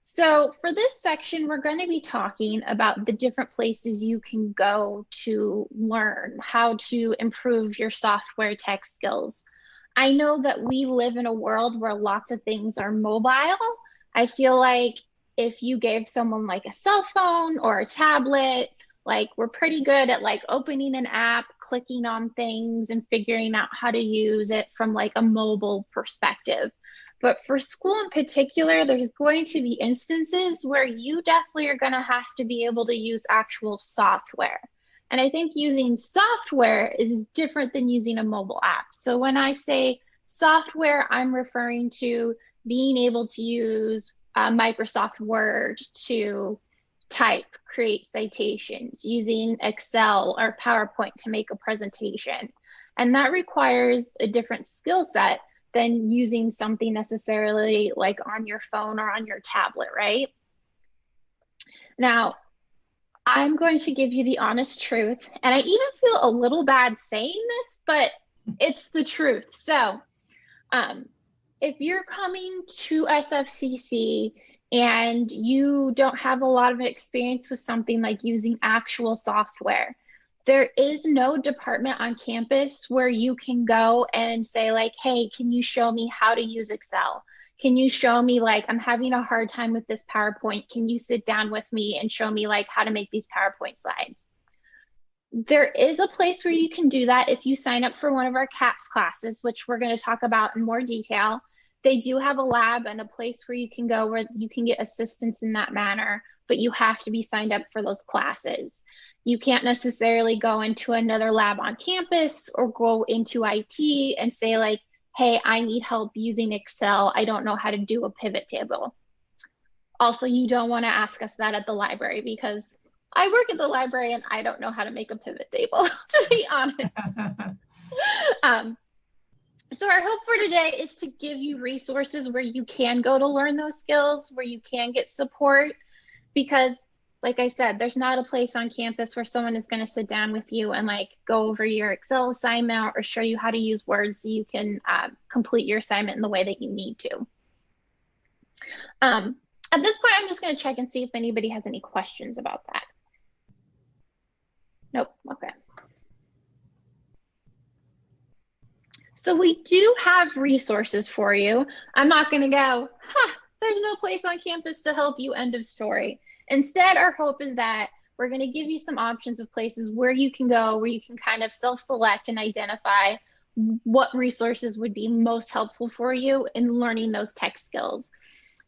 So for this section, we're going to be talking about the different places you can go to learn how to improve your software tech skills. I know that we live in a world where lots of things are mobile. I feel like if you gave someone like a cell phone or a tablet, like we're pretty good at like opening an app, clicking on things and figuring out how to use it from like a mobile perspective. But for school in particular, there's going to be instances where you definitely are going to have to be able to use actual software. And I think using software is different than using a mobile app. So when I say software, I'm referring to being able to use Microsoft Word to type, create citations, using Excel or PowerPoint to make a presentation. And that requires a different skill set than using something necessarily like on your phone or on your tablet, right? Now, I'm going to give you the honest truth, and I even feel a little bad saying this, but it's the truth. So, if you're coming to SFCC and you don't have a lot of experience with something like using actual software, there is no department on campus where you can go and say like, hey, can you show me how to use Excel? Can you show me like, I'm having a hard time with this PowerPoint. Can you sit down with me and show me like how to make these PowerPoint slides? There is a place where you can do that if you sign up for one of our CAPS classes, which we're going to talk about in more detail. They do have a lab and a place where you can go where you can get assistance in that manner, but you have to be signed up for those classes. You can't necessarily go into another lab on campus or go into IT and say like, hey, I need help using Excel. I don't know how to do a pivot table. Also, you don't want to ask us that at the library because I work at the library and I don't know how to make a pivot table, to be honest. So our hope for today is to give you resources where you can go to learn those skills, where you can get support, because like I said, there's not a place on campus where someone is going to sit down with you and like go over your Excel assignment or show you how to use Word so you can complete your assignment in the way that you need to. At this point, I'm just going to check and see if anybody has any questions about that. Nope. Okay. So we do have resources for you. I'm not going to go, there's no place on campus to help you, end of story. Instead, our hope is that we're going to give you some options of places where you can go, where you can kind of self-select and identify what resources would be most helpful for you in learning those tech skills.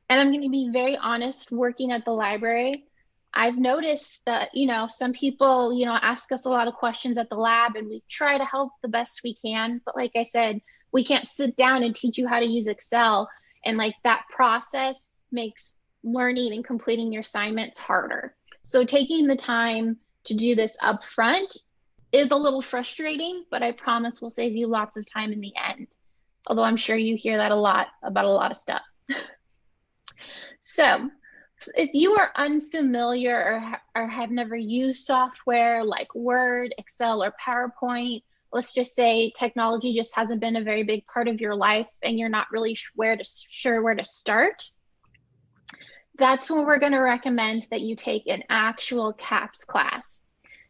And I'm going to be very honest, working at the library, I've noticed that, some people, ask us a lot of questions at the lab and we try to help the best we can. But like I said, we can't sit down and teach you how to use Excel. And like that process makes learning and completing your assignments harder. So taking the time to do this up front is a little frustrating, but I promise we'll save you lots of time in the end. Although I'm sure you hear that a lot about a lot of stuff. So if you are unfamiliar or have never used software like Word, Excel, or PowerPoint, let's just say technology just hasn't been a very big part of your life and you're not really sure where to start, that's when we're going to recommend that you take an actual CAPS class.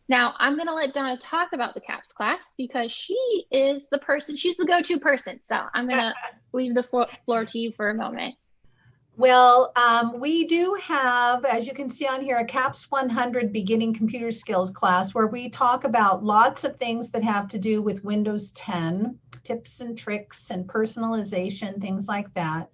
Now, I'm going to let Donna talk about the CAPS class because she is the person, she's the go-to person. So I'm going to leave the floor to you for a moment. Well, we do have, as you can see on here, a CAPS 100 Beginning Computer Skills class where we talk about lots of things that have to do with Windows 10, tips and tricks and personalization, things like that.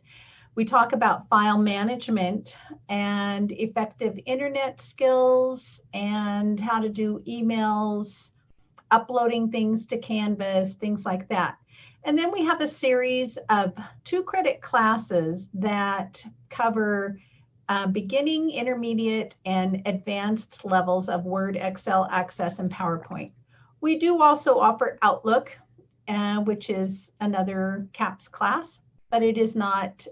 We talk about file management and effective internet skills and how to do emails, uploading things to Canvas, things like that. And then we have a series of 2-credit classes that cover beginning, intermediate, and advanced levels of Word, Excel, Access, and PowerPoint. We do also offer Outlook, which is another CAPS class, but it is not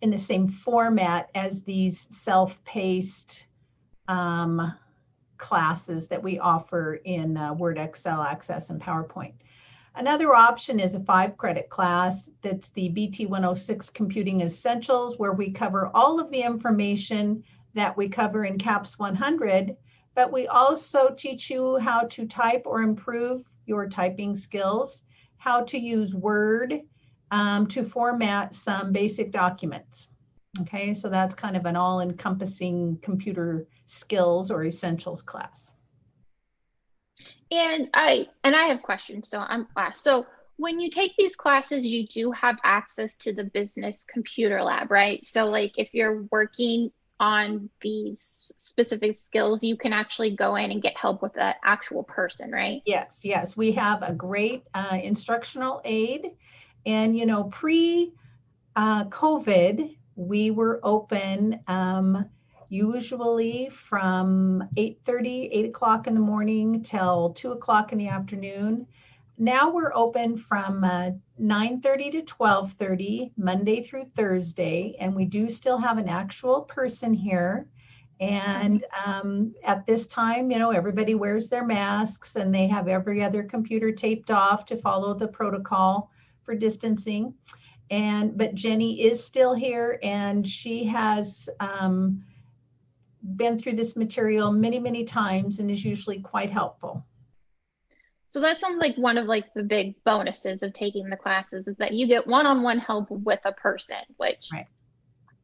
in the same format as these self-paced classes that we offer in Word, Excel, Access, and PowerPoint. Another option is a 5-credit class. That's the BT 106 Computing Essentials, where we cover all of the information that we cover in CAPS 100, but we also teach you how to type or improve your typing skills, how to use Word to format some basic documents. Okay, so that's kind of an all-encompassing computer skills or essentials class. And I have questions, so I'm last. So when you take these classes, you do have access to the business computer lab, right? So like if you're working on these specific skills, you can actually go in and get help with the actual person, right? Yes, yes. We have a great instructional aid. And, you know, pre-COVID, we were open usually from 8:30, 8 o'clock in the morning till 2 o'clock in the afternoon. Now we're open from 9:30 to 12:30, Monday through Thursday, and we do still have an actual person here. And at this time, you know, everybody wears their masks and they have every other computer taped off to follow the protocol for distancing. But Jenny is still here, and she has been through this material many, many times and is usually quite helpful. So that sounds like one of like the big bonuses of taking the classes is that you get one-on-one help with a person, which Right.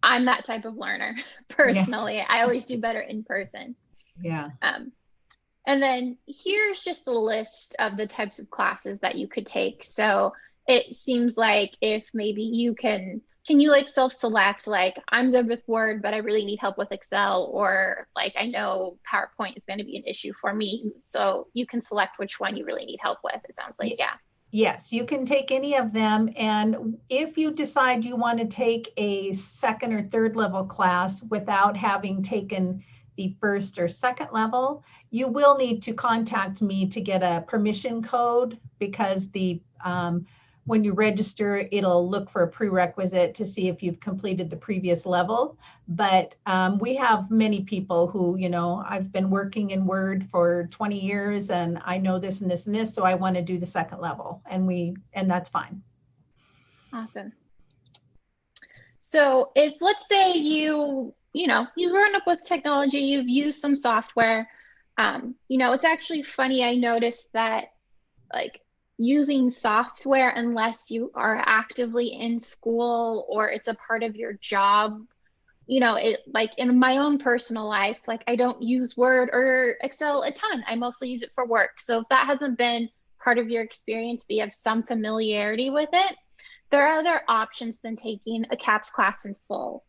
I'm that type of learner personally. Yeah. I always do better in person. Yeah. And then here's just a list of the types of classes that you could take. So it seems like if maybe you can you like self-select, like I'm good with Word, but I really need help with Excel, or like I know PowerPoint is going to be an issue for me. So you can select which one you really need help with, it sounds like, yeah. Yes, you can take any of them. And if you decide you want to take a second or third level class without having taken the first or second level, you will need to contact me to get a permission code, because when you register, it'll look for a prerequisite to see if you've completed the previous level. But we have many people who, you know, I've been working in Word for 20 years and I know this and this and this, so I want to do the second level, and that's fine. Awesome. So if, let's say you grown up with technology, you've used some software, it's actually funny. I noticed that like using software, unless you are actively in school or it's a part of your job, it like in my own personal life, like I don't use Word or Excel a ton. I mostly use it for work. So if that hasn't been part of your experience, but you have some familiarity with it, there are other options than taking a CAPS class in full.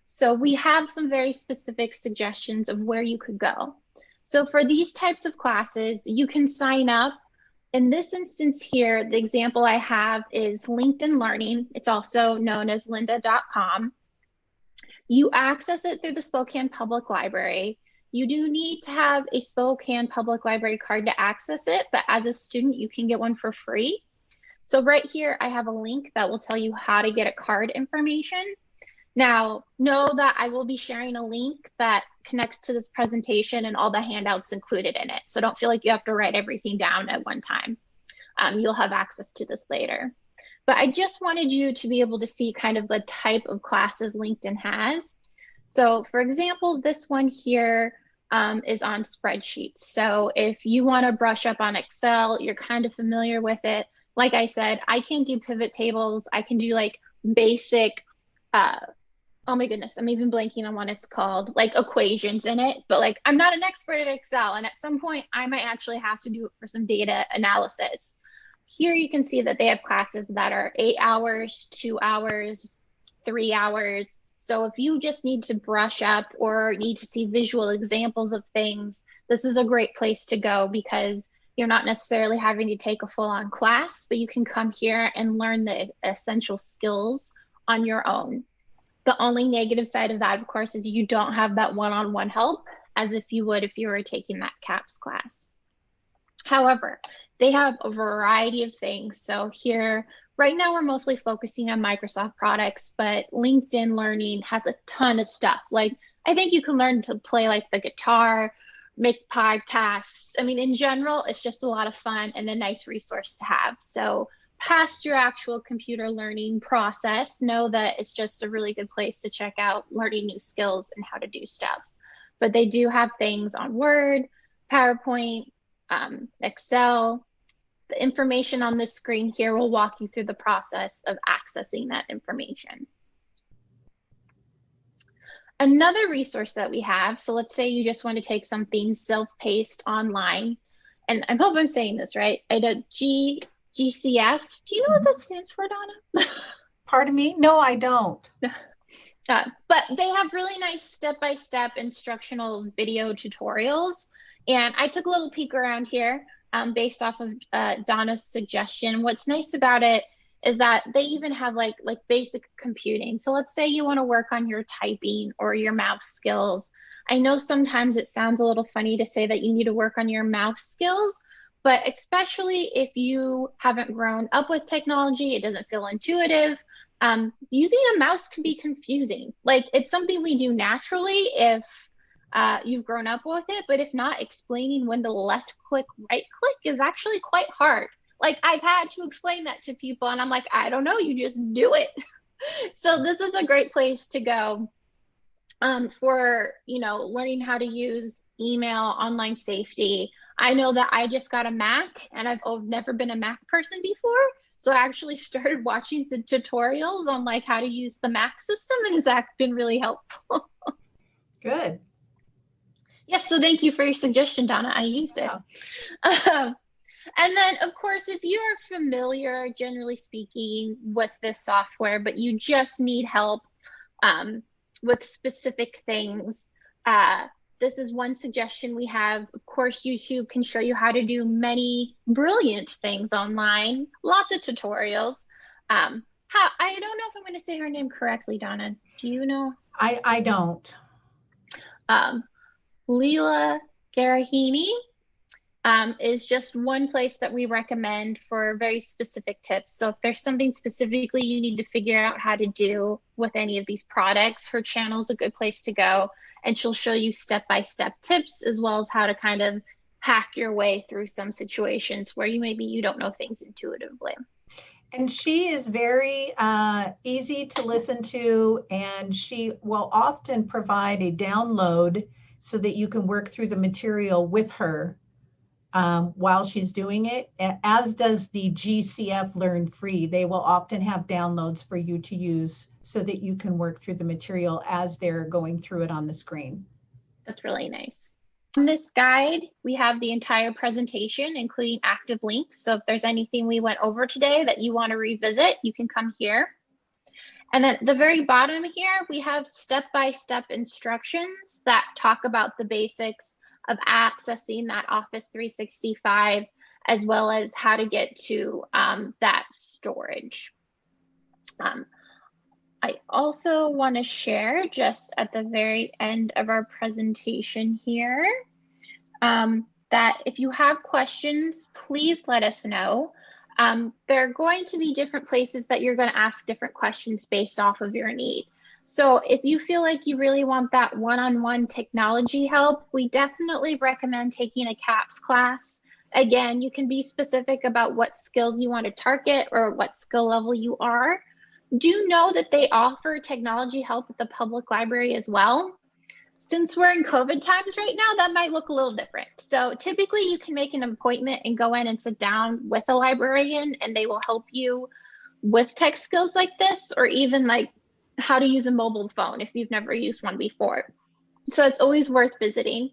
So we have some very specific suggestions of where you could go. So for these types of classes, you can sign up. In this instance here, the example I have is LinkedIn Learning. It's also known as lynda.com. You access it through the Spokane Public Library. You do need to have a Spokane Public Library card to access it, but as a student, you can get one for free. So right here, I have a link that will tell you how to get a card information. Now, know that I will be sharing a link that connects to this presentation and all the handouts included in it. So don't feel like you have to write everything down at one time. You'll have access to this later. But I just wanted you to be able to see kind of the type of classes LinkedIn has. So for example, this one here is on spreadsheets. So if you want to brush up on Excel, you're kind of familiar with it. Like I said, I can do pivot tables. I can do like basic, oh my goodness, I'm even blanking on what it's called, like equations in it. But like, I'm not an expert at Excel. And at some point, I might actually have to do it for some data analysis. Here you can see that they have classes that are 8 hours, 2 hours, 3 hours. So if you just need to brush up or need to see visual examples of things, this is a great place to go, because you're not necessarily having to take a full-on class, but you can come here and learn the essential skills on your own. The only negative side of that, of course, is you don't have that one-on-one help as if you would if you were taking that CAPS class. However, they have a variety of things. So here, right now, we're mostly focusing on Microsoft products, but LinkedIn Learning has a ton of stuff. Like, I think you can learn to play like the guitar, make podcasts. I mean, in general, it's just a lot of fun and a nice resource to have. So past your actual computer learning process, know that it's just a really good place to check out learning new skills and how to do stuff. But they do have things on Word, PowerPoint, Excel. The information on this screen here will walk you through the process of accessing that information. Another resource that we have, so let's say you just want to take something self-paced online, and I hope I'm saying this right, GCF. Do you know what that stands for, Donna? Pardon me? No, I don't. But they have really nice step-by-step instructional video tutorials. And I took a little peek around here based off of Donna's suggestion. What's nice about it is that they even have like basic computing. So let's say you want to work on your typing or your mouse skills. I know sometimes it sounds a little funny to say that you need to work on your mouse skills, but especially if you haven't grown up with technology, it doesn't feel intuitive. Using a mouse can be confusing. Like, it's something we do naturally if you've grown up with it, but if not, explaining when to left click, right click is actually quite hard. Like, I've had to explain that to people and I'm like, I don't know, you just do it. So this is a great place to go for, learning how to use email, online safety. I know that I just got a Mac and I've never been a Mac person before. So I actually started watching the tutorials on like how to use the Mac system, and it's been really helpful. Good. Yes, so thank you for your suggestion, Donna. I used it. And then, of course, if you are familiar, generally speaking, with this software, but you just need help with specific things, this is one suggestion we have. Of course, YouTube can show you how to do many brilliant things online, lots of tutorials. I don't know if I'm going to say her name correctly, Donna. Do you know? I don't. Leela Garahini is just one place that we recommend for very specific tips. So if there's something specifically you need to figure out how to do with any of these products, her channel is a good place to go. And she'll show you step-by-step tips, as well as how to kind of hack your way through some situations where you don't know things intuitively. And she is very easy to listen to, and she will often provide a download so that you can work through the material with her while she's doing it, as does the GCF Learn Free. They will often have downloads for you to use so that you can work through the material as they're going through it on the screen. That's really nice. In this guide, we have the entire presentation, including active links. So if there's anything we went over today that you want to revisit, you can come here. And then at the very bottom here, we have step-by-step instructions that talk about the basics of accessing that Office 365, as well as how to get to that storage. I also want to share, just at the very end of our presentation here, that if you have questions, please let us know. There are going to be different places that you're going to ask different questions based off of your need. So if you feel like you really want that one-on-one technology help, we definitely recommend taking a CAPS class. Again, you can be specific about what skills you want to target or what skill level you are. Do know that they offer technology help at the public library as well. Since we're in COVID times right now, that might look a little different. So typically you can make an appointment and go in and sit down with a librarian, and they will help you with tech skills like this, or even like how to use a mobile phone if you've never used one before. So it's always worth visiting.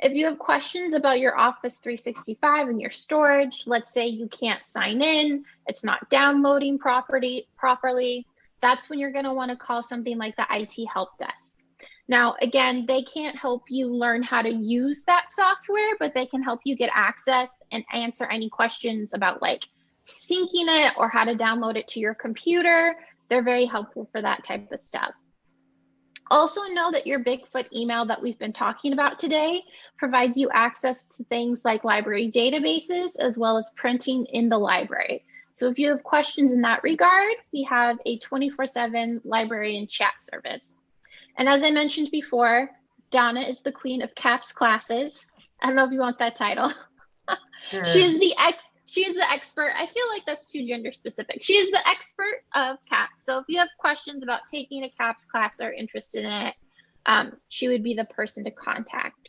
If you have questions about your Office 365 and your storage, let's say you can't sign in, it's not downloading properly, that's when you're going to want to call something like the IT help desk. Now, again, they can't help you learn how to use that software, but they can help you get access and answer any questions about like syncing it or how to download it to your computer. They're very helpful for that type of stuff. Also know that your Bigfoot email that we've been talking about today provides you access to things like library databases, as well as printing in the library. So if you have questions in that regard, we have a 24/7 librarian chat service. And as I mentioned before, Donna is the queen of CAPS classes. I don't know if you want that title. She Sure. is the expert. I feel like that's too gender specific. She is the expert of CAPS. So if you have questions about taking a CAPS class or interested in it, she would be the person to contact.